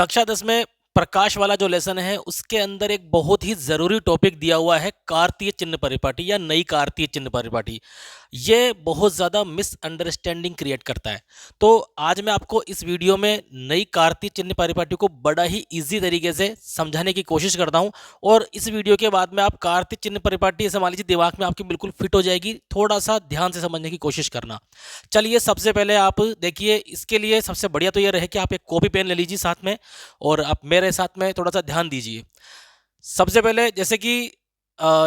कक्षा 10 में प्रकाश वाला जो लेसन है उसके अंदर एक बहुत ही ज़रूरी टॉपिक दिया हुआ है कार्तीय चिन्ह परिपाटी या नई कार्तीय चिन्ह परिपाटी। ये बहुत ज़्यादा मिसअंडरस्टैंडिंग क्रिएट करता है। तो आज मैं आपको इस वीडियो में नई कार्तीय चिन्ह परिपाटी को बड़ा ही इजी तरीके से समझाने की कोशिश करता हूँ और इस वीडियो के बाद में आप कार्तीय चिन्ह परिपाटी ऐसे मान लीजिए दिमाग में आपकी बिल्कुल फिट हो जाएगी। थोड़ा सा ध्यान से समझने की कोशिश करना। चलिए सबसे पहले आप देखिए, इसके लिए सबसे बढ़िया तो ये रहे कि आप एक कॉपी पेन ले लीजिए साथ में और आप मेरे साथ में थोड़ा सा ध्यान दीजिए। सबसे पहले जैसे कि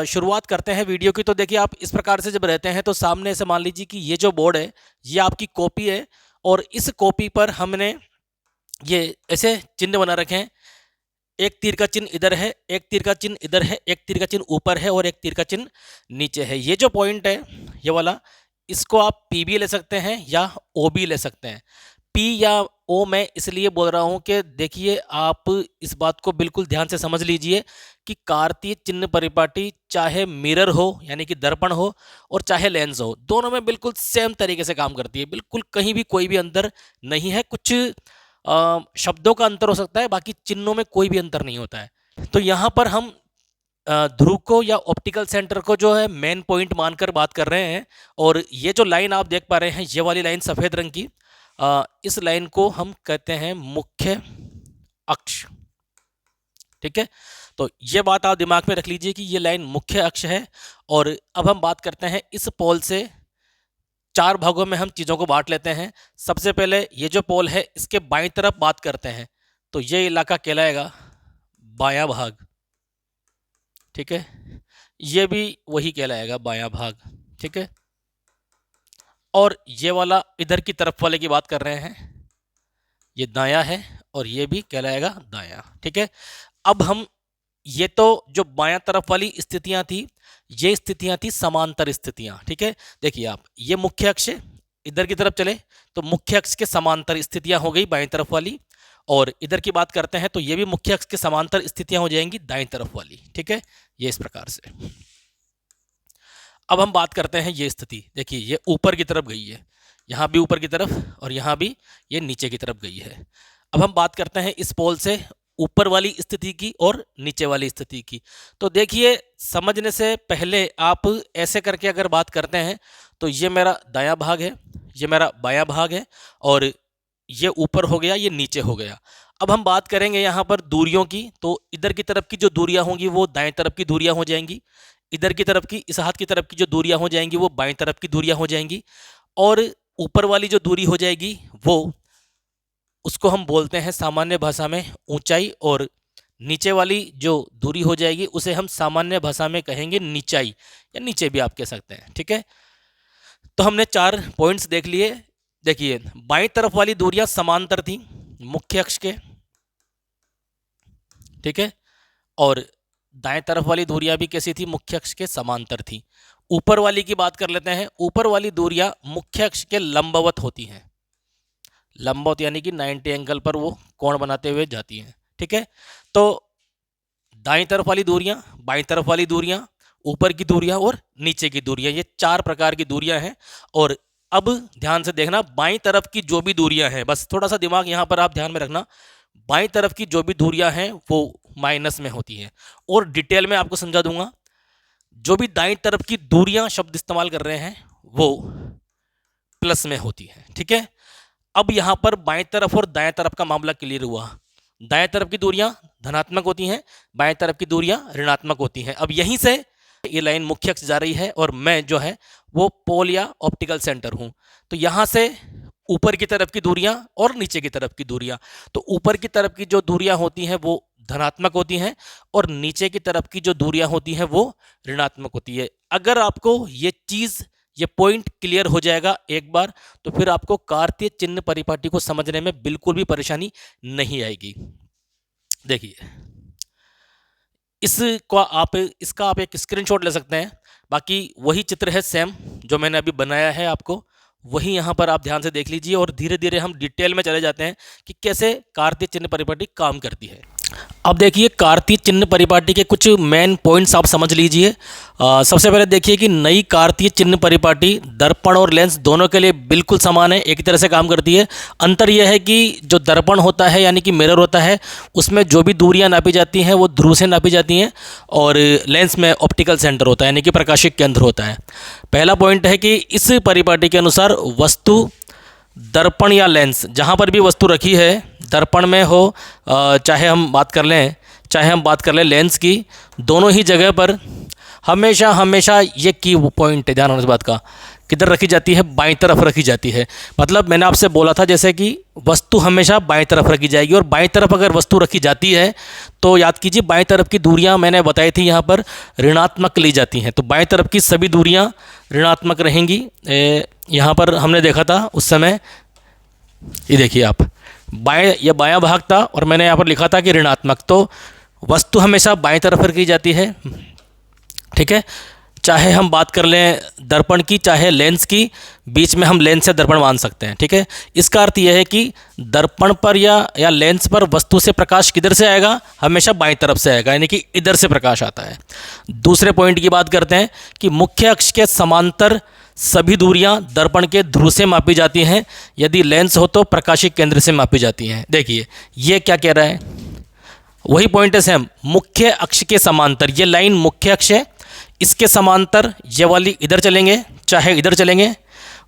शुरुआत करते हैं वीडियो की, तो देखिए आप इस प्रकार से जब रहते हैं तो सामने से मान लीजिए कि ये जो बोर्ड है ये आपकी कॉपी है और इस कॉपी पर हमने ये ऐसे चिन्ह बना रखे हैं। एक तीर का चिन्ह इधर है, एक तीर का चिन्ह इधर है, एक तीर का चिन्ह ऊपर है और एक तीर का चिन्ह नीचे है। ये जो पॉइंट है ये वाला, इसको आप पी भी ले सकते हैं या ओ भी ले सकते हैं। पी या ओ मैं इसलिए बोल रहा हूं कि देखिए आप इस बात को बिल्कुल ध्यान से समझ लीजिए कि कार्तीय चिन्ह परिपाटी चाहे मिरर हो यानी कि दर्पण हो और चाहे लेंस हो, दोनों में बिल्कुल सेम तरीके से काम करती है। बिल्कुल कहीं भी कोई भी अंतर नहीं है। कुछ शब्दों का अंतर हो सकता है, बाकी चिन्हों में कोई भी अंतर नहीं होता है। तो यहाँ पर हम ध्रुव को या ऑप्टिकल सेंटर को जो है मेन पॉइंट मानकर बात कर रहे हैं। और ये जो लाइन आप देख पा रहे हैं, ये वाली लाइन सफ़ेद रंग की, इस लाइन को हम कहते हैं मुख्य अक्ष। ठीक है, तो ये बात आप दिमाग में रख लीजिए कि ये लाइन मुख्य अक्ष है। और अब हम बात करते हैं इस पोल से 4 भागों में हम चीज़ों को बांट लेते हैं। सबसे पहले ये जो पोल है इसके बाईं तरफ बात करते हैं, तो ये इलाका कहलाएगा बायां भाग। ठीक है, ये भी वही कहलाएगा बायां भाग। ठीक है, और ये वाला इधर की तरफ वाले की बात कर रहे हैं, ये दायां है और ये भी कहलाएगा दायां। ठीक है, अब हम ये तो जो बायां तरफ वाली स्थितियां थी, ये स्थितियां थी समांतर स्थितियां। ठीक है, देखिए आप, ये मुख्य अक्ष है, इधर की तरफ चले तो मुख्य अक्ष के समांतर स्थितियां हो गई बाएं तरफ वाली। और इधर की बात करते हैं तो ये भी मुख्य अक्ष के समांतर स्थितियां हो जाएंगी दाएं तरफ वाली। ठीक है, ये इस प्रकार से। अब हम बात करते हैं ये स्थिति, देखिए ये ऊपर की तरफ गई है, यहाँ भी ऊपर की तरफ और यहाँ भी ये नीचे की तरफ गई है। अब हम बात करते हैं इस पोल से ऊपर वाली स्थिति की और नीचे वाली स्थिति की। तो देखिए समझने से पहले आप ऐसे करके अगर बात करते हैं तो ये मेरा दायां भाग है, ये मेरा बायां भाग है और ये ऊपर हो गया, ये नीचे हो गया। अब हम बात करेंगे यहाँ पर दूरियों की, तो इधर की तरफ की जो दूरियां होंगी वो दाएं तरफ की दूरियां हो जाएंगी, इधर की तरफ की, इस हाथ की तरफ की जो दूरियां हो जाएंगी वो बाएं तरफ की दूरियां हो जाएंगी। और ऊपर वाली जो दूरी हो जाएगी वो, उसको हम बोलते हैं सामान्य भाषा में ऊंचाई, और नीचे वाली जो दूरी हो जाएगी उसे हम सामान्य भाषा में कहेंगे नीचाई या नीचे भी आप कह सकते हैं। ठीक है, तो हमने 4 पॉइंट्स देख लिए। देखिए बाईं तरफ वाली दूरियां समांतर थी मुख्य अक्ष के। ठीक है, और दाएं तरफ वाली दूरियां भी कैसी थी, मुख्य अक्ष के समांतर थी। ऊपर वाली की बात कर लेते हैं। ऊपर वाली दूरियां मुख्य अक्ष के लंबवत होती हैं, लंबवत यानी कि 90 एंगल पर वो कोण बनाते हुए जाती हैं। ठीक है, तो दाईं तरफ वाली दूरियां, बाईं तरफ वाली दूरियां, ऊपर की दूरियां और नीचे की दूरियां, ये 4 प्रकार की दूरियां हैं। और अब ध्यान से देखना, बाईं तरफ की जो भी दूरियां हैं, बस थोड़ा सा दिमाग यहाँ पर आप ध्यान में रखना, बाईं तरफ की जो भी दूरियां हैं वो माइनस में होती हैं। और डिटेल में आपको समझा दूंगा, जो भी दाईं तरफ की दूरियां शब्द इस्तेमाल कर रहे हैं वो प्लस में होती हैं। ठीक है, अब यहां पर बाएं तरफ और दाएं तरफ का मामला क्लियर हुआ। दाएं तरफ की दूरियां धनात्मक होती हैं, बाएं तरफ की दूरियां ऋणात्मक होती हैं। अब यहीं से ये लाइन मुख्य अक्ष जा रही है और मैं जो है वो पोल या ऑप्टिकल सेंटर हूं। तो यहां से ऊपर की तरफ की दूरियां और नीचे की तरफ की दूरियां, तो ऊपर की तरफ की जो दूरियां होती हैं वो धनात्मक होती हैं और नीचे की तरफ की जो दूरियां होती हैं वो ऋणात्मक होती है। अगर आपको ये चीज, ये पॉइंट क्लियर हो जाएगा एक बार, तो फिर आपको कार्तीय चिन्ह परिपाटी को समझने में बिल्कुल भी परेशानी नहीं आएगी। देखिए इसका आप एक स्क्रीनशॉट ले सकते हैं। बाकी वही चित्र है सेम जो मैंने अभी बनाया है, आपको वही यहाँ पर आप ध्यान से देख लीजिए और धीरे धीरे हम डिटेल में चले जाते हैं कि कैसे कार्तीय चिन्ह परिपाटी काम करती है। अब देखिए कार्तीय चिन्ह परिपाटी के कुछ मेन पॉइंट्स आप समझ लीजिए। सबसे पहले देखिए कि नई कार्तीय चिन्ह परिपाटी दर्पण और लेंस दोनों के लिए बिल्कुल समान है, एक ही तरह से काम करती है। अंतर यह है कि जो दर्पण होता है यानी कि मिरर होता है, उसमें जो भी दूरियां नापी जाती हैं वो ध्रुव से नापी जाती हैं, और लेंस में ऑप्टिकल सेंटर होता है यानी कि प्रकाशिक केंद्र होता है। पहला पॉइंट है कि इस परिपाटी के अनुसार वस्तु दर्पण या लेंस, जहाँ पर भी वस्तु रखी है, दर्पण में हो चाहे हम बात कर लें लेंस की, दोनों ही जगह पर हमेशा ये की पॉइंट है, ध्यान रखना इस बात का, किधर रखी जाती है, बाईं तरफ रखी जाती है। मतलब मैंने आपसे बोला था जैसे कि वस्तु हमेशा बाईं तरफ रखी जाएगी, और बाईं तरफ अगर वस्तु रखी जाती है तो याद कीजिए बाईं तरफ की दूरियां मैंने बताई थी यहाँ पर ऋणात्मक ली जाती हैं, तो बाईं तरफ की सभी दूरियां ऋणात्मक रहेंगी। यहाँ पर हमने देखा था उस समय, ये देखिए आप, ये बायां भाग था और मैंने यहाँ पर लिखा था कि ऋणात्मक, तो वस्तु हमेशा बाईं तरफ रखी जाती है, ठीक है। चाहे हम बात कर लें दर्पण की चाहे लेंस की, बीच में हम लेंस से दर्पण मान सकते हैं, ठीक है। इसका अर्थ यह है कि दर्पण पर या लेंस पर वस्तु से प्रकाश किधर से आएगा, हमेशा बाईं तरफ से आएगा, यानी कि इधर से प्रकाश आता है। दूसरे पॉइंट की बात करते हैं कि मुख्य अक्ष के समांतर सभी दूरियां दर्पण के ध्रुव से मापी जाती हैं, यदि लेंस हो तो प्रकाशिक केंद्र से मापी जाती हैं। देखिए ये क्या कह रहा है, वही पॉइंट है सेम, मुख्य अक्ष के समांतर, ये लाइन मुख्य अक्ष है, इसके समांतर ये वाली इधर चलेंगे चाहे इधर चलेंगे,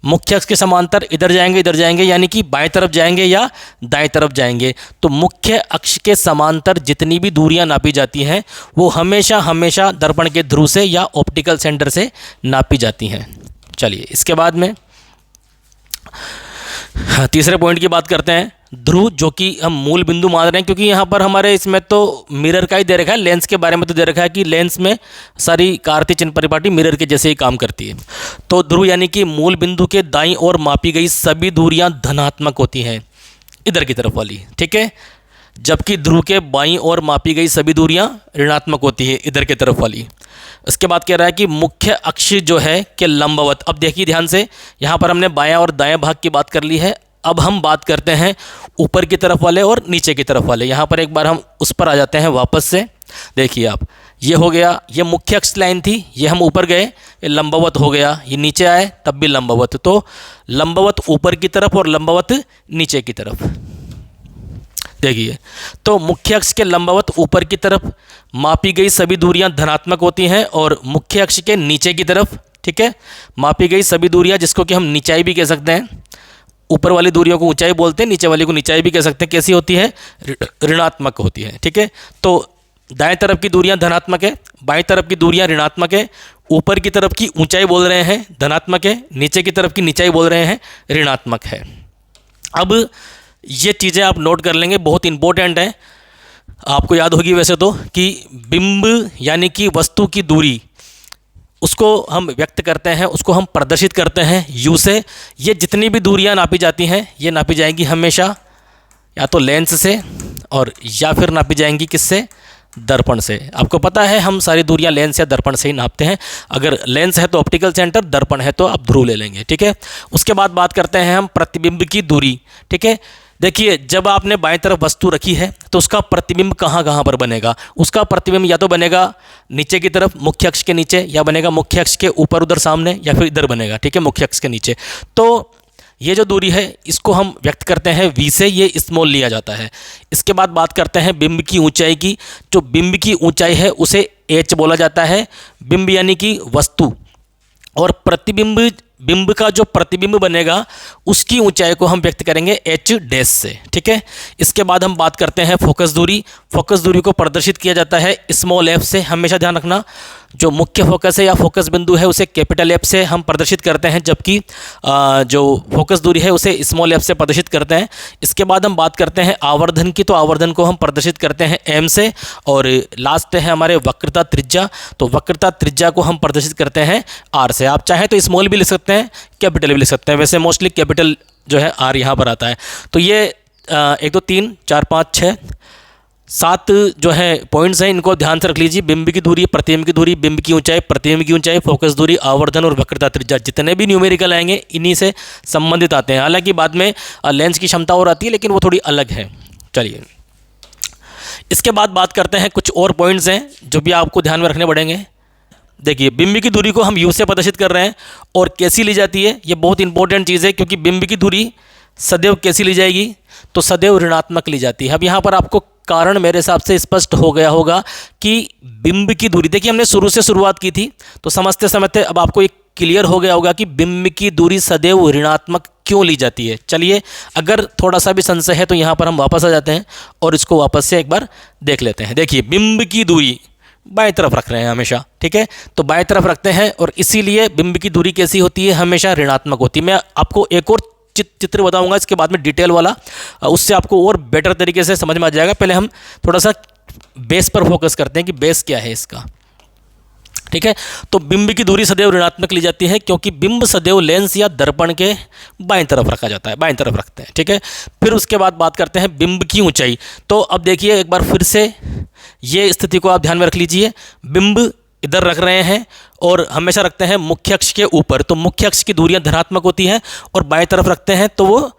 मुख्य अक्ष के समांतर इधर जाएंगे यानी कि बाएं तरफ जाएंगे या दाएं तरफ जाएंगे। तो मुख्य अक्ष के समांतर जितनी भी दूरियां नापी जाती हैं वो हमेशा दर्पण के ध्रुव से या ऑप्टिकल सेंटर से नापी जाती हैं। चलिए इसके बाद में तीसरे पॉइंट की बात करते हैं, ध्रुव, जो कि हम मूल बिंदु मान रहे हैं, क्योंकि यहाँ पर हमारे इसमें तो मिरर का ही दे रखा है, लेंस के बारे में तो दे रखा है कि लेंस में सारी कार्तीय चिन्ह परिपाटी मिरर के जैसे ही काम करती है। तो ध्रुव यानी कि मूल बिंदु के दाईं ओर मापी गई सभी दूरियां धनात्मक होती हैं, इधर की तरफ वाली, ठीक है, जबकि ध्रुव के बाईं ओर मापी गई सभी दूरियां ऋणात्मक होती है, इधर की तरफ वाली। इसके बाद कह रहा है कि मुख्य अक्ष जो है के लंबवत। अब देखिए ध्यान से, यहाँ पर हमने बायां और दाएं भाग की बात कर ली है, अब हम बात करते हैं ऊपर की तरफ वाले और नीचे की तरफ वाले। यहाँ पर एक बार हम उस पर आ जाते हैं वापस से। देखिए आप, ये हो गया, ये मुख्य अक्ष लाइन थी, ये हम ऊपर गए, ये लंबवत हो गया, ये नीचे आए तब भी लंबवत, तो लंबवत ऊपर की तरफ और लंबवत नीचे की तरफ। देखिए, तो मुख्य अक्ष के लंबवत ऊपर की तरफ मापी गई सभी दूरियां धनात्मक होती हैं, और मुख्य अक्ष के नीचे की तरफ, ठीक है, मापी गई सभी दूरियां, जिसको कि हम निचाई भी कह सकते हैं, ऊपर वाली दूरियों को ऊंचाई बोलते हैं, नीचे वाली को निचाई भी कह सकते हैं, कैसी होती है, ऋणात्मक होती है, ठीक है। तो दाएं तरफ की दूरियां धनात्मक है, बाएं तरफ की दूरियां ऋणात्मक है, ऊपर की तरफ की ऊंचाई बोल रहे हैं धनात्मक है, नीचे की तरफ की निचाई बोल रहे हैं ऋणात्मक है। अब ये चीज़ें आप नोट कर लेंगे, बहुत इंपॉर्टेंट है, आपको याद होगी वैसे तो, कि बिंब यानी कि वस्तु की दूरी, उसको हम व्यक्त करते हैं, उसको हम प्रदर्शित करते हैं यू से। ये जितनी भी दूरियां नापी जाती हैं ये नापी जाएंगी हमेशा या तो लेंस से और या फिर नापी जाएंगी किससे, दर्पण से। आपको पता है हम सारी दूरियां लेंस या दर्पण से ही नापते हैं, अगर लेंस है तो ऑप्टिकल सेंटर, दर्पण है तो आप ध्रुव ले लेंगे, ठीक है। उसके बाद बात करते हैं हम प्रतिबिंब की दूरी, ठीक है। देखिए, जब आपने बाएं तरफ वस्तु रखी है तो उसका प्रतिबिंब कहाँ पर बनेगा, उसका प्रतिबिंब या तो बनेगा नीचे की तरफ मुख्य अक्ष के नीचे, या बनेगा मुख्य अक्ष के ऊपर उधर सामने, या फिर इधर बनेगा, ठीक है, मुख्य अक्ष के नीचे। तो ये जो दूरी है इसको हम व्यक्त करते हैं v से, ये स्मॉल लिया जाता है। इसके बाद बात करते हैं बिंब की ऊंचाई की। जो बिंब की ऊंचाई है उसे h बोला जाता है, बिंब यानी कि वस्तु, और प्रतिबिंब, बिंब का जो प्रतिबिंब बनेगा उसकी ऊंचाई को हम व्यक्त करेंगे h डैश से, ठीक है। इसके बाद हम बात करते हैं फोकस दूरी। फोकस दूरी को प्रदर्शित किया जाता है स्मॉल f से, हमेशा ध्यान रखना, जो मुख्य फोकस है या फोकस बिंदु है उसे कैपिटल F से हम प्रदर्शित करते हैं, जबकि जो फोकस दूरी है उसे स्मॉल f से प्रदर्शित करते हैं। इसके बाद हम बात करते हैं आवर्धन की, तो आवर्धन को हम प्रदर्शित करते हैं m से, और लास्ट है हमारे वक्रता त्रिज्या, तो वक्रता त्रिज्या को हम प्रदर्शित करते हैं r से। आप चाहें तो स्मॉल भी लिख सकते हैं, कैपिटल भी लिख सकते हैं, वैसे मोस्टली कैपिटल जो है r यहाँ पर आता है। तो ये 1 2 3 4 5 6 7 जो है पॉइंट्स हैं, इनको ध्यान से रख लीजिए। बिंब की दूरी, प्रतिबिंब की दूरी, बिंब की ऊंचाई, प्रतिबिंब की ऊंचाई, फोकस दूरी, आवर्धन और वक्रता त्रिज्या, जितने भी न्यूमेरिकल आएंगे इन्हीं से संबंधित आते हैं। हालांकि बाद में लेंस की क्षमता और आती है, लेकिन वो थोड़ी अलग है। चलिए इसके बाद बात करते हैं, कुछ और पॉइंट्स हैं जो भी आपको ध्यान में रखने पड़ेंगे। देखिए, बिंब की दूरी को हम यू से प्रदर्शित कर रहे हैं और कैसी ली जाती है, ये बहुत इंपॉर्टेंट चीज़ है, क्योंकि बिंब की दूरी सदैव कैसी ली जाएगी, तो सदैव ऋणात्मक ली जाती है। अब यहाँ पर आपको कारण मेरे हिसाब से स्पष्ट हो गया होगा कि बिंब की दूरी, देखिए हमने शुरू से शुरुआत की थी, तो समझते समझते अब आपको एक क्लियर हो गया होगा कि बिंब की दूरी सदैव ऋणात्मक क्यों ली जाती है। चलिए, अगर थोड़ा सा भी संशय है तो यहाँ पर हम वापस आ जाते हैं और इसको वापस से एक बार देख लेते हैं। देखिए, बिंब की दूरी बाएं तरफ रख रहे हैं हमेशा, ठीक है, तो बाएं तरफ रखते हैं और इसीलिए बिंब की दूरी कैसी होती है, हमेशा ऋणात्मक होती है। मैं आपको एक और चित्र बताऊंगा इसके बाद में डिटेल वाला, उससे आपको और बेटर तरीके से समझ में आ जाएगा। पहले हम थोड़ा सा बेस पर फोकस करते हैं कि बेस क्या है इसका, ठीक है। तो बिंब की दूरी सदैव ऋणात्मक ली जाती है क्योंकि बिंब सदैव लेंस या दर्पण के बाएं तरफ रखा जाता है, बाएं तरफ रखते हैं, ठीक है। फिर उसके बाद बात करते हैं बिंब की ऊंचाई। तो अब देखिए एक बार फिर से ये स्थिति को आप ध्यान में रख लीजिए। बिंब इधर रख रहे हैं और हमेशा रखते हैं मुख्य अक्ष के ऊपर, तो मुख्य अक्ष की दूरियां धनात्मक होती हैं, और बाएं तरफ रखते हैं तो वो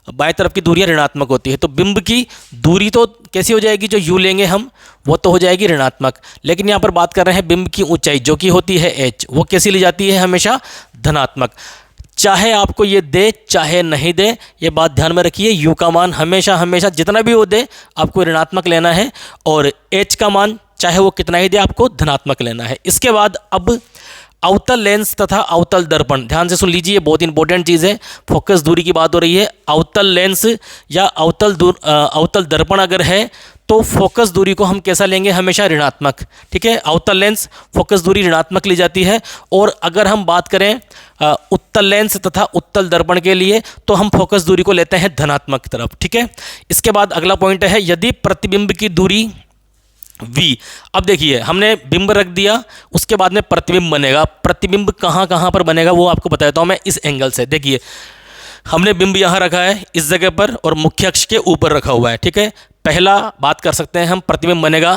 बाएं तरफ की दूरियां ऋणात्मक होती है। तो बिंब की दूरी तो कैसी हो जाएगी, जो यू लेंगे हम वो तो हो जाएगी ऋणात्मक। लेकिन यहाँ पर बात कर रहे हैं बिंब की ऊंचाई जो कि होती है एच, वो कैसी ली जाती है, हमेशा धनात्मक। चाहे आपको ये दे चाहे नहीं दे, ये बात ध्यान में रखिए, यू का मान हमेशा हमेशा जितना भी वो दे आपको ऋणात्मक लेना है, और एच का मान चाहे वो कितना ही दे आपको धनात्मक लेना है। इसके बाद अब अवतल लेंस तथा अवतल दर्पण, ध्यान से सुन लीजिए, बहुत इंपॉर्टेंट चीज़ है। फोकस दूरी की बात हो रही है। अवतल लेंस या अवतल दर्पण अगर है तो फोकस दूरी को हम कैसा लेंगे, हमेशा ऋणात्मक, ठीक है। अवतल लेंस फोकस दूरी ऋणात्मक ली जाती है। और अगर हम बात करें उत्तल लेंस तथा उत्तल दर्पण के लिए तो हम फोकस दूरी को लेते हैं धनात्मक तरफ, ठीक है। इसके बाद अगला पॉइंट है, यदि प्रतिबिंब की दूरी V। अब देखिए हमने बिंब रख दिया, उसके बाद में प्रतिबिंब बनेगा। प्रतिबिंब कहाँ कहाँ पर बनेगा वो आपको बताता हूँ मैं इस एंगल से। देखिए हमने बिंब यहाँ रखा है इस जगह पर और मुख्य अक्ष के ऊपर रखा हुआ है, ठीक है। पहला बात कर सकते हैं हम, प्रतिबिंब बनेगा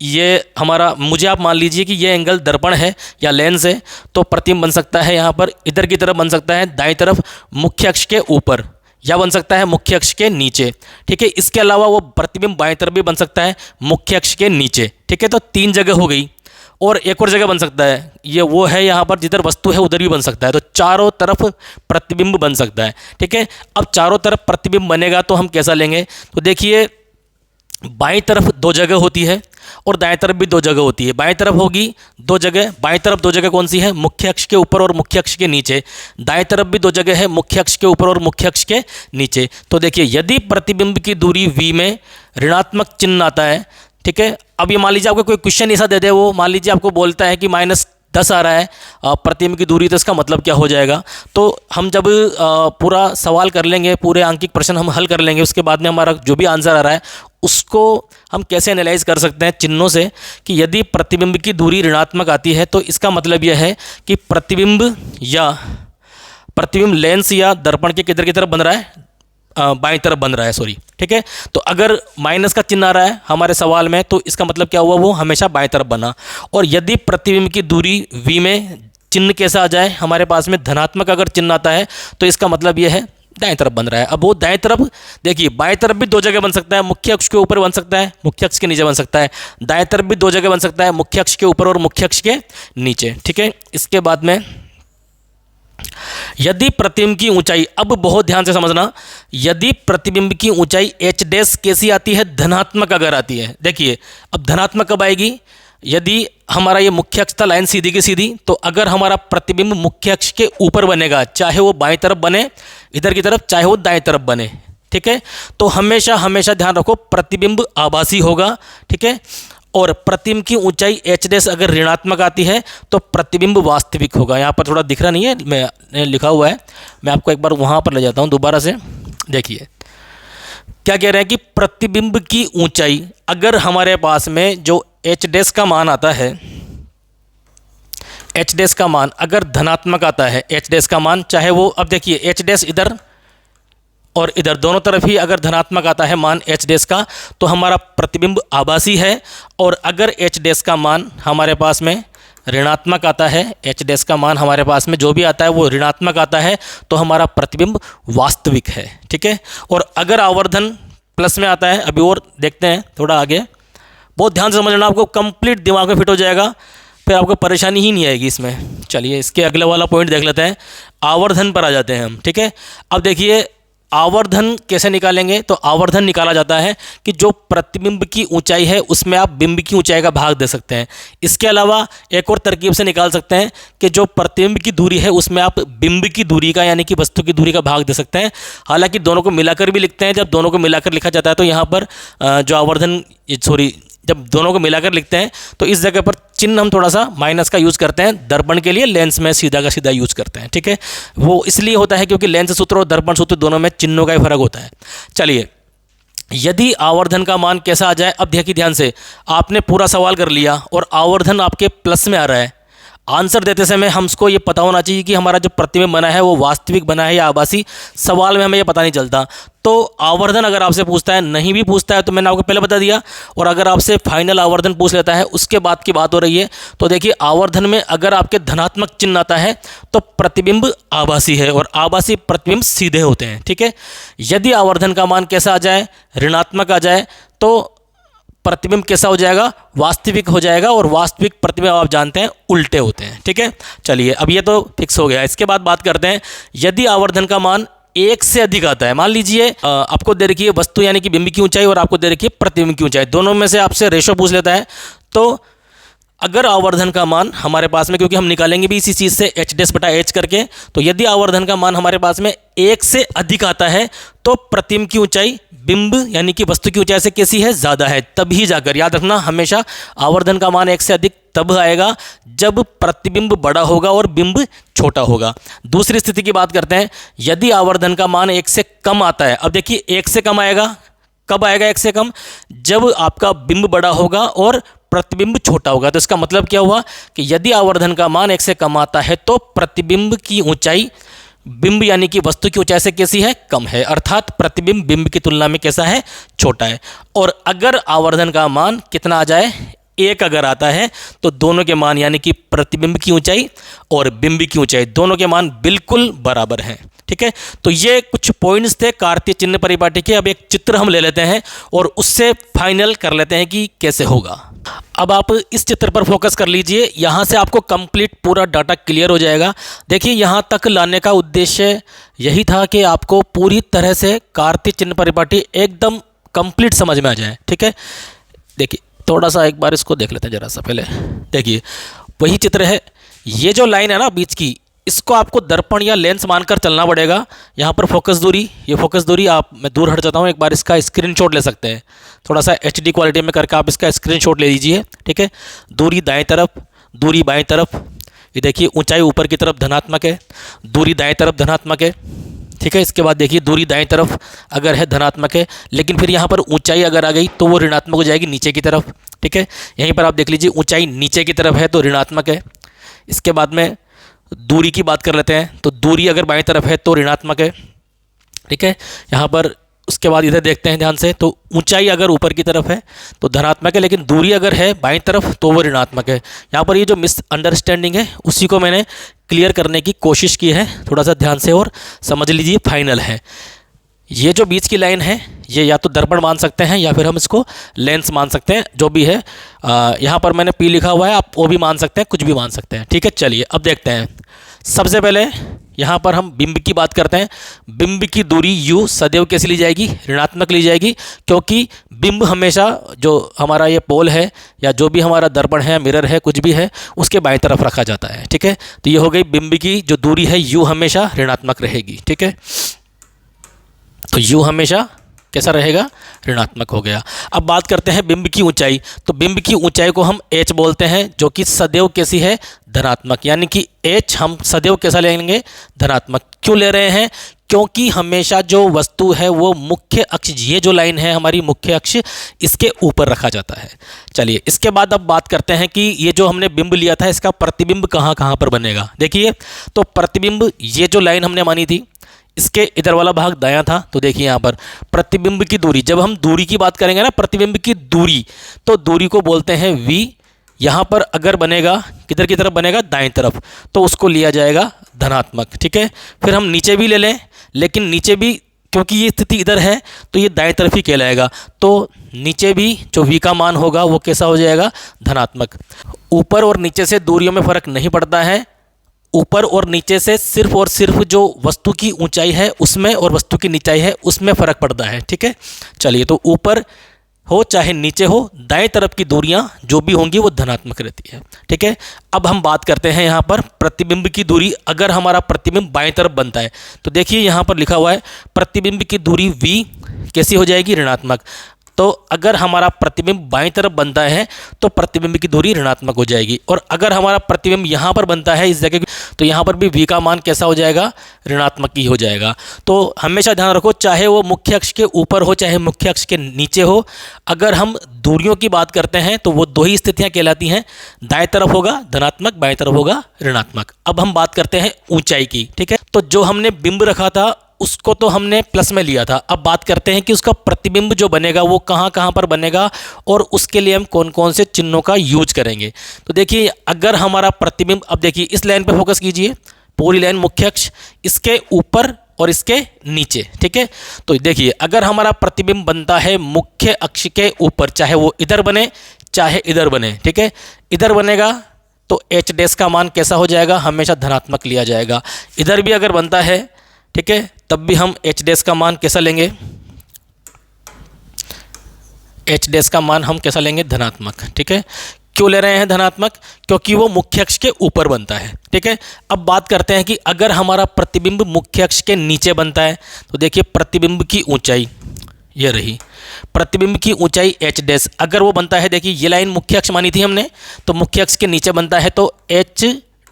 ये हमारा, मुझे आप मान लीजिए कि ये एंगल दर्पण है या लेंस है, तो प्रतिबिंब बन सकता है यहाँ पर इधर की तरफ, बन सकता है दाईं तरफ मुख्य अक्ष के ऊपर, या बन सकता है मुख्य अक्ष के नीचे, ठीक है। इसके अलावा वो प्रतिबिंब बाएं तरफ भी बन सकता है मुख्य अक्ष के नीचे, ठीक है। तो 3 जगह हो गई, और एक और जगह बन सकता है, ये वो है यहाँ पर जिधर वस्तु है उधर भी बन सकता है। तो चारों तरफ प्रतिबिंब बन सकता है, ठीक है। अब चारों तरफ प्रतिबिंब बनेगा तो हम कैसा लेंगे, तो देखिए बाईं तरफ 2 जगह होती है और दाएं तरफ भी 2 जगह होती है। बाएं तरफ होगी 2 जगह, बाएं तरफ 2 जगह कौन सी है, मुख्य अक्ष के ऊपर और मुख्य अक्ष के नीचे। दाएं तरफ भी 2 जगह है, मुख्य अक्ष के ऊपर और मुख्य अक्ष के नीचे। तो देखिए यदि प्रतिबिंब की दूरी V में ऋणात्मक चिन्ह आता है, ठीक है। अब ये मान लीजिए आपको कोई क्वेश्चन ऐसा दे दे, वो मान लीजिए आपको बोलता है कि -10 आ रहा है प्रतिबिंब की दूरी, तो इसका मतलब क्या हो जाएगा। तो हम जब पूरा सवाल कर लेंगे, पूरे आंकिक प्रश्न हम हल कर लेंगे, उसके बाद में हमारा जो भी आंसर आ रहा है उसको हम कैसे एनालाइज कर सकते हैं चिन्हों से, कि यदि प्रतिबिंब की दूरी ऋणात्मक आती है तो इसका मतलब यह है कि प्रतिबिंब लेंस या दर्पण के किधर की तरफ बन रहा है, बाईं तरफ बन रहा है, सॉरी, ठीक है। तो अगर माइनस का चिन्ह आ रहा है हमारे सवाल में तो इसका मतलब क्या हुआ, वो हमेशा बाईं तरफ बना। और यदि प्रतिबिंब की दूरी V में चिन्ह कैसा आ जाए हमारे पास में, धनात्मक अगर चिन्ह आता है तो इसका मतलब यह है दाएं तरफ बन रहा है। अब वो दाएं तरफ, देखिए बाएं तरफ भी 2 जगह बन सकता है, मुख्य अक्ष के ऊपर बन सकता है, मुख्य अक्ष के नीचे बन सकता है। दाएं तरफ भी 2 जगह बन सकता है, मुख्य अक्ष के ऊपर और मुख्य अक्ष के नीचे, ठीक है। इसके बाद में यदि प्रतिबिंब की ऊंचाई, अब बहुत ध्यान से समझना, यदि प्रतिबिंब की ऊंचाई H डैश कैसी आती है, धनात्मक अगर आती है। देखिए अब धनात्मक कब आएगी, यदि हमारा ये मुख्य अक्ष था लाइन सीधी की सीधी, तो अगर हमारा प्रतिबिंब मुख्य अक्ष के ऊपर बनेगा, चाहे वो बाएं तरफ बने इधर की तरफ, चाहे वो दाएं तरफ बने, ठीक है। तो हमेशा हमेशा ध्यान रखो प्रतिबिंब आभासी होगा, ठीक है। और प्रतिबिंब की ऊंचाई H डैश अगर ऋणात्मक आती है तो प्रतिबिंब वास्तविक होगा। यहाँ पर थोड़ा दिख रहा नहीं है, मैं लिखा हुआ है, मैं आपको एक बार वहाँ पर ले जाता हूँ दोबारा से। देखिए क्या कह रहे हैं कि प्रतिबिंब की ऊंचाई अगर हमारे पास में जो H डैश का मान आता है, H डैश का मान अगर धनात्मक आता है, H डैश का मान चाहे वो, अब देखिए H डैश इधर और इधर दोनों तरफ ही अगर धनात्मक आता है मान H डैश का, तो हमारा प्रतिबिंब आभासी है। और अगर H डैश का मान हमारे पास में ऋणात्मक आता है, H डैश का मान हमारे पास में जो भी आता है वो ऋणात्मक आता है, तो हमारा प्रतिबिंब वास्तविक है, ठीक है। और अगर आवर्धन प्लस में आता है, अभी और देखते हैं थोड़ा आगे, बहुत ध्यान से समझना, आपको कंप्लीट दिमाग में फिट हो जाएगा, फिर आपको परेशानी ही नहीं आएगी इसमें। चलिए इसके अगले वाला पॉइंट देख लेते हैं। आवर्धन पर आ जाते हैं हम, ठीक है। अब देखिए आवर्धन कैसे निकालेंगे, तो आवर्धन निकाला जाता है कि जो प्रतिबिंब की ऊंचाई है उसमें आप बिंब की ऊंचाई का भाग दे सकते हैं। इसके अलावा एक और तरकीब से निकाल सकते हैं कि जो प्रतिबिंब की दूरी है उसमें आप बिंब की दूरी का यानी कि वस्तु की दूरी का भाग दे सकते हैं। हालांकि दोनों को मिलाकर भी लिखते हैं। जब दोनों को मिलाकर लिखा जाता है तो यहाँ पर जो आवर्धन जब दोनों को मिलाकर लिखते हैं तो इस जगह पर चिन्ह हम थोड़ा सा माइनस का यूज़ करते हैं। दर्पण के लिए लेंस में सीधा का सीधा यूज़ करते हैं, ठीक है। वो इसलिए होता है क्योंकि लेंस सूत्र और दर्पण सूत्र दोनों में चिन्हों का ही फर्क होता है। चलिए यदि आवर्धन का मान कैसा आ जाए, अब देखिए ध्यान से, आपने पूरा सवाल कर लिया और आवर्धन आपके प्लस में आ रहा है। आंसर देते समय हमको ये पता होना चाहिए कि हमारा जो प्रतिबिंब बना है वो वास्तविक बना है या आभासी। सवाल में हमें ये पता नहीं चलता। तो आवर्धन अगर आपसे पूछता है, नहीं भी पूछता है तो मैंने आपको पहले बता दिया, और अगर आपसे फाइनल आवर्धन पूछ लेता है उसके बाद की बात हो रही है। तो देखिए आवर्धन में अगर आपके धनात्मक चिन्ह आता है तो प्रतिबिंब आभासी है और आभासी प्रतिबिंब सीधे होते हैं, ठीक है। यदि आवर्धन का मान कैसा आ जाए, ऋणात्मक आ जाए, तो प्रतिबिंब कैसा हो जाएगा, वास्तविक हो जाएगा। और वास्तविक प्रतिबिंब आप जानते हैं उल्टे होते हैं, ठीक है। चलिए अब ये तो फिक्स हो गया। इसके बाद बात करते हैं यदि आवर्धन का मान 1 से अधिक आता है। मान लीजिए आपको दे रखी है वस्तु यानी कि बिंब की ऊंचाई और आपको दे रखी है प्रतिबिंब की ऊंचाई, दोनों में से आपसे रेशो पूछ लेता है। तो अगर आवर्धन का मान हमारे पास में, क्योंकि हम निकालेंगे भी इसी चीज़ से h' करके, तो यदि आवर्धन का मान हमारे पास में 1 से अधिक आता है तो प्रतिबिंब की ऊंचाई बिंब यानी कि वस्तु की ऊंचाई से कैसी है, ज़्यादा है। तभी जाकर याद रखना हमेशा आवर्धन का मान 1 से अधिक तब आएगा जब प्रतिबिंब बड़ा होगा और बिंब छोटा होगा। दूसरी स्थिति की बात करते हैं, यदि आवर्धन का मान 1 से कम आता है। अब देखिए 1 से कम आएगा, कब आएगा 1 से कम, जब आपका बिंब बड़ा होगा और प्रतिबिंब छोटा होगा। तो इसका मतलब क्या हुआ कि यदि आवर्धन का मान 1 से कम आता है तो प्रतिबिंब की ऊंचाई बिंब यानी कि वस्तु की ऊंचाई से कैसी है, कम है, अर्थात प्रतिबिंब बिंब की तुलना में कैसा है, छोटा है। और अगर आवर्धन का मान कितना आ जाए, 1 अगर आता है, तो दोनों के मान यानी कि प्रतिबिंब की ऊंचाई और बिंब की ऊंचाई दोनों के मान बिल्कुल बराबर हैं, ठीक है। तो ये कुछ पॉइंट्स थे कार्तीय चिन्ह परिपाटी के। अब एक चित्र हम ले लेते हैं और उससे फाइनल कर लेते हैं कि कैसे होगा। अब आप इस चित्र पर फोकस कर लीजिए, यहाँ से आपको कंप्लीट पूरा डाटा क्लियर हो जाएगा। देखिए यहाँ तक लाने का उद्देश्य यही था कि आपको पूरी तरह से कार्तीय चिन्ह परिपाटी एकदम कंप्लीट समझ में आ जाए, ठीक है। देखिए थोड़ा सा एक बार इसको देख लेते हैं जरा सा पहले। देखिए वही चित्र है, ये जो लाइन है ना बीच की, इसको आपको दर्पण या लेंस मानकर चलना पड़ेगा। यहाँ पर फोकस दूरी, ये फोकस दूरी मैं दूर हट जाता हूँ, एक बार इसका स्क्रीनशॉट ले सकते हैं। थोड़ा सा HD क्वालिटी में करके आप इसका स्क्रीनशॉट ले लीजिए, ठीक है। दूरी दाएं तरफ, दूरी बाएं तरफ, ये देखिए ऊंचाई ऊपर की तरफ धनात्मक है, दूरी दाएं तरफ धनात्मक है, ठीक है। इसके बाद देखिए दूरी दाएं तरफ अगर है धनात्मक है, लेकिन फिर यहाँ पर ऊंचाई अगर आ गई तो वो ऋणात्मक हो जाएगी नीचे की तरफ, ठीक है। यहीं पर आप देख लीजिए ऊंचाई नीचे की तरफ है तो ऋणात्मक है। इसके बाद में दूरी की बात कर लेते हैं, तो दूरी अगर बाएं तरफ है तो ऋणात्मक है, ठीक है। यहाँ पर उसके बाद इधर देखते हैं ध्यान से, तो ऊंचाई अगर ऊपर की तरफ है तो धनात्मक है, लेकिन दूरी अगर है बाएं तरफ तो वो ऋणात्मक है। यहाँ पर ये जो मिसअंडरस्टैंडिंग है उसी को मैंने क्लियर करने की कोशिश की है, थोड़ा सा ध्यान से और समझ लीजिए। फाइनल है, ये जो बीच की लाइन है ये या तो दर्पण मान सकते हैं या फिर हम इसको लेंस मान सकते हैं, जो भी है। यहाँ पर मैंने P लिखा हुआ है, आप वो भी मान सकते हैं, कुछ भी मान सकते हैं, ठीक है। चलिए अब देखते हैं। सबसे पहले यहाँ पर हम बिंब की बात करते हैं। बिंब की दूरी U सदैव कैसी ली जाएगी, ऋणात्मक ली जाएगी, क्योंकि बिंब हमेशा जो हमारा ये पोल है या जो भी हमारा दर्पण है, मिरर है, कुछ भी है, उसके बाएं तरफ रखा जाता है, ठीक है। तो ये हो गई बिंब की जो दूरी है, U हमेशा ऋणात्मक रहेगी, ठीक है। तो U हमेशा कैसा रहेगा, ऋणात्मक हो गया। अब बात करते हैं बिंब की ऊंचाई। तो बिंब की ऊंचाई को हम h बोलते हैं, जो कि सदैव कैसी है, धनात्मक, यानी कि h हम सदैव कैसा लेंगे, धनात्मक। क्यों ले रहे हैं, क्योंकि हमेशा जो वस्तु है वो मुख्य अक्ष, ये जो लाइन है हमारी मुख्य अक्ष, इसके ऊपर रखा जाता है। चलिए इसके बाद अब बात करते हैं कि ये जो हमने बिंब लिया था इसका प्रतिबिंब कहाँ कहाँ पर बनेगा। देखिए तो प्रतिबिंब, ये जो लाइन हमने मानी थी इसके इधर वाला भाग दायां था, तो देखिए यहाँ पर प्रतिबिंब की दूरी, जब हम दूरी की बात करेंगे ना, प्रतिबिंब की दूरी, तो दूरी को बोलते हैं V। यहाँ पर अगर बनेगा किधर की तरफ बनेगा, दाएं तरफ, तो उसको लिया जाएगा धनात्मक, ठीक है। फिर हम नीचे भी ले लें, लेकिन नीचे भी क्योंकि ये स्थिति इधर है तो ये दाएं तरफ ही कहलाएगा। तो नीचे भी जो v का मान होगा वो कैसा हो जाएगा, धनात्मक। ऊपर और नीचे से दूरियों में फर्क नहीं पड़ता है, ऊपर और नीचे से सिर्फ और सिर्फ जो वस्तु की ऊंचाई है उसमें और वस्तु की निचाई है उसमें फर्क पड़ता है। ठीक है, चलिए, तो ऊपर हो चाहे नीचे हो, दाएं तरफ की दूरियां जो भी होंगी वो धनात्मक रहती है। ठीक है, अब हम बात करते हैं यहाँ पर प्रतिबिंब की दूरी। अगर हमारा प्रतिबिंब बाएं तरफ बनता है तो देखिए यहाँ पर लिखा हुआ है प्रतिबिंब की दूरी v कैसी हो जाएगी, ऋणात्मक। तो अगर हमारा प्रतिबिंब बाएं तरफ बनता है तो प्रतिबिंब की दूरी ऋणात्मक हो जाएगी, और अगर हमारा प्रतिबिंब यहाँ पर बनता है इस जगह, तो यहाँ पर भी v का मान कैसा हो जाएगा, ऋणात्मक ही हो जाएगा। तो हमेशा ध्यान रखो, चाहे वो मुख्य अक्ष के ऊपर हो चाहे मुख्य अक्ष के नीचे हो, अगर हम दूरियों की बात करते हैं तो वो दो ही स्थितियाँ कहलाती हैं, दाएं तरफ होगा धनात्मक, बाएं तरफ होगा ऋणात्मक। अब हम बात करते हैं ऊंचाई की। ठीक है, तो जो हमने बिंब रखा था उसको तो हमने प्लस में लिया था। अब बात करते हैं कि उसका प्रतिबिंब जो बनेगा वो कहाँ कहाँ पर बनेगा और उसके लिए हम कौन कौन से चिन्हों का यूज करेंगे। तो देखिए, अगर हमारा प्रतिबिंब, अब देखिए इस लाइन पे फोकस कीजिए, पूरी लाइन मुख्य अक्ष, इसके ऊपर और इसके नीचे। ठीक है, तो देखिए अगर हमारा प्रतिबिंब बनता है मुख्य अक्ष के ऊपर, चाहे वो इधर बने चाहे इधर बने, ठीक है, इधर बनेगा तो एच डैश का मान कैसा हो जाएगा, हमेशा धनात्मक लिया जाएगा। इधर भी अगर बनता है, ठीक है, तब भी हम एच डैश का मान कैसा लेंगे, एच डैश का मान हम कैसा लेंगे, धनात्मक। ठीक है, क्यों ले रहे हैं धनात्मक, क्योंकि वो मुख्य अक्ष के ऊपर बनता है। ठीक है, अब बात करते हैं कि अगर हमारा प्रतिबिंब मुख्य अक्ष के नीचे बनता है तो देखिए प्रतिबिंब की ऊंचाई ये रही, प्रतिबिंब की ऊंचाई एच डैश, अगर वो बनता है, देखिए ये लाइन मुख्य अक्ष मानी थी हमने, तो मुख्य अक्ष के नीचे बनता है तो एच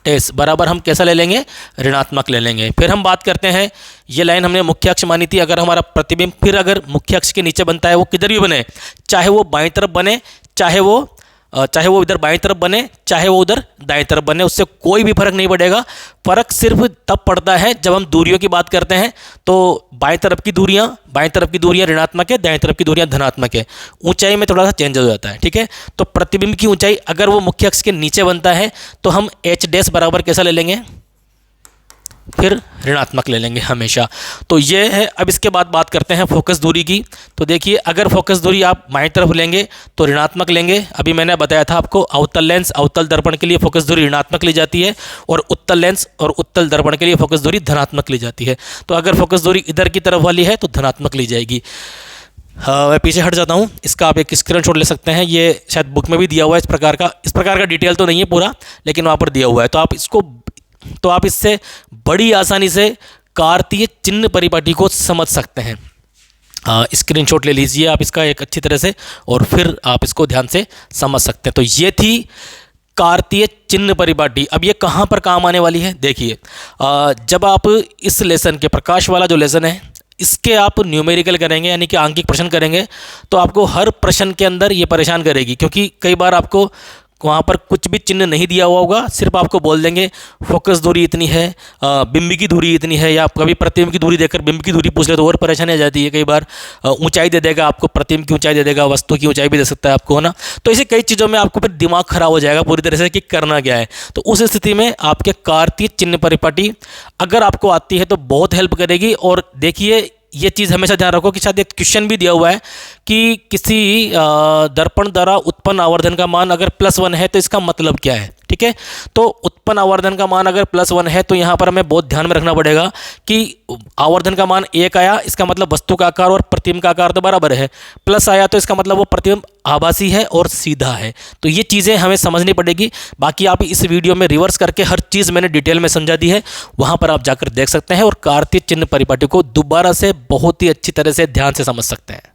डैश बराबर हम कैसा ले लेंगे, ऋणात्मक ले लेंगे। फिर हम बात करते हैं, ये लाइन हमने मुख्य अक्ष मानी थी, अगर हमारा प्रतिबिंब फिर अगर मुख्य अक्ष के नीचे बनता है, वो किधर भी बने, चाहे वो बाएं तरफ बने चाहे वो इधर बाएं तरफ बने चाहे वो उधर दाएं तरफ बने, उससे कोई भी फर्क नहीं पड़ेगा। फर्क सिर्फ तब पड़ता है जब हम दूरियों की बात करते हैं, तो बाएं तरफ की दूरियां ऋणात्मक है, दाएं तरफ की दूरियां धनात्मक है, ऊंचाई में थोड़ा सा चेंज हो जाता है। ठीक है, तो प्रतिबिंब की ऊंचाई अगर वो मुख्य अक्ष के नीचे बनता है तो हम एच डैश बराबर कैसा ले लेंगे, फिर ऋणात्मक ले लेंगे हमेशा। तो ये है। अब इसके बाद बात करते हैं फोकस दूरी की। तो देखिए, अगर फोकस दूरी आप बाएं तरफ लेंगे तो ऋणात्मक लेंगे। अभी मैंने बताया था आपको, अवतल लेंस अवतल दर्पण के लिए फोकस दूरी ऋणात्मक ली जाती है और उत्तल लेंस और उत्तल दर्पण के लिए फोकस दूरी धनात्मक ली जाती है। तो अगर फोकस दूरी इधर की तरफ वाली है तो धनात्मक ली जाएगी। हाँ, मैं पीछे हट जाता हूँ, इसका आप एक स्क्रीनशॉट ले सकते हैं, ये शायद बुक में भी दिया हुआ है। इस प्रकार का डिटेल तो नहीं है पूरा, लेकिन वहाँ पर दिया हुआ है। तो आप इससे बड़ी आसानी से कार्तीय चिन्ह परिपाटी को समझ सकते हैं। स्क्रीनशॉट ले लीजिए आप इसका एक अच्छी तरह से, और फिर आप इसको ध्यान से समझ सकते हैं। तो ये थी कार्तीय चिन्ह परिपाटी। अब ये कहाँ पर काम आने वाली है, देखिए जब आप इस लेसन के, प्रकाश वाला जो लेसन है, इसके आप न्यूमेरिकल करेंगे, यानी कि आंकिक प्रश्न करेंगे, तो आपको हर प्रश्न के अंदर ये परेशान करेगी, क्योंकि कई बार आपको वहाँ पर कुछ भी चिन्ह नहीं दिया हुआ होगा, सिर्फ आपको बोल देंगे फोकस दूरी इतनी है, बिंब की दूरी इतनी है, या कभी प्रतिबिंब की दूरी देकर बिंब की दूरी पूछ ले तो और परेशानी आ जाती है। कई बार ऊंचाई दे देगा आपको, प्रतिबिंब की ऊंचाई दे देगा, वस्तु की ऊंचाई भी दे सकता है आपको, है ना। तो ऐसे कई चीज़ों में आपको फिर दिमाग खराब हो जाएगा पूरी तरह से कि करना क्या है। तो उस स्थिति में आपके कार्तीय चिन्ह परिपाटी अगर आपको आती है तो बहुत हेल्प करेगी। और देखिए, ये चीज़ हमेशा ध्यान रखो कि शायद एक क्वेश्चन भी दिया हुआ है कि किसी दर्पण द्वारा उत्पन्न आवर्धन का मान अगर +1 है तो इसका मतलब क्या है। ठीक है, तो उत्पन्न आवर्धन का मान अगर +1 है तो यहाँ पर हमें बहुत ध्यान में रखना पड़ेगा कि आवर्धन का मान 1 आया, इसका मतलब वस्तु का आकार और प्रतिबिंब का आकार तो बराबर है, प्लस आया तो इसका मतलब वो प्रतिबिंब आभासी है और सीधा है। तो ये चीज़ें हमें समझनी पड़ेगी। बाकी आप इस वीडियो में रिवर्स करके हर चीज़ मैंने डिटेल में समझा दी है, वहाँ पर आप जाकर देख सकते हैं और कार्तीय चिन्ह परिपाटी को दोबारा से बहुत ही अच्छी तरह से ध्यान से समझ सकते हैं।